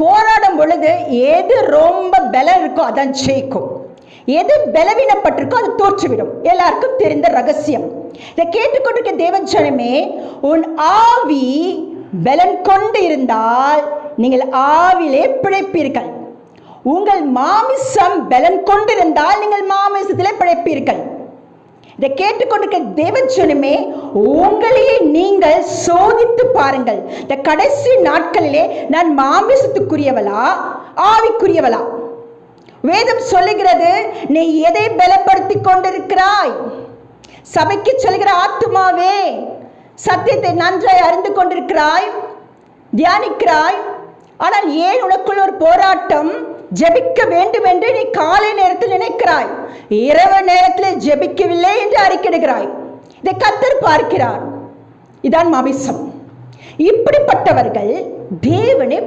போராடும் பொழுது எது ரொம்ப பலம் இருக்கோ அதான் ஜெயிக்கும், எது பலவீனப்பட்டிருக்கோ அது தோற்றுவிடும். எல்லாருக்கும் தெரிந்த ரகசியம். இதை கேட்டுக்கொண்டிருக்க தேவஜனமே, உன் ஆவி பலன் கொண்டு இருந்தால் நீங்கள் ஆவிலே பிழைப்பீர்கள். உங்கள் மாமிசம் பலன் கொண்டிருந்தால் நீங்கள் மாமிசத்திலே பிழைப்பீர்கள். இதை கேட்டுக்கொண்டிருக்க தேவஜனமே, உங்களையே நீங்கள் சோதித்து பாருங்கள். இந்த கடைசி நாட்களிலே நான் மாமிசத்துக்குரியவளா ஆவிக்குரியவளா? வேதம் சொல்லுகிறது, நீ எதை பலப்படுத்தி கொண்டிருக்கிறாய்? சபைக்கு சொல்கிற ஆத்துமாவே, சத்தியத்தை நன்றாய் அறிந்து கொண்டிருக்கிறாய், தியானிக்கிறாய். ஆனால் ஏன் உனக்குள் ஒரு போராட்டம்? ஜெபிக்க வேண்டும் என்று நீ காலை நேரத்தில் நினைக்கிறாய், இரவு நேரத்தில் ஜெபிக்கவில்லை என்று அறிக்கையிடுகிறாய். இதை கர்த்தர் பார்க்கிறார். இதான் மாமிசம். இப்படிப்பட்டவர்கள் தேவனை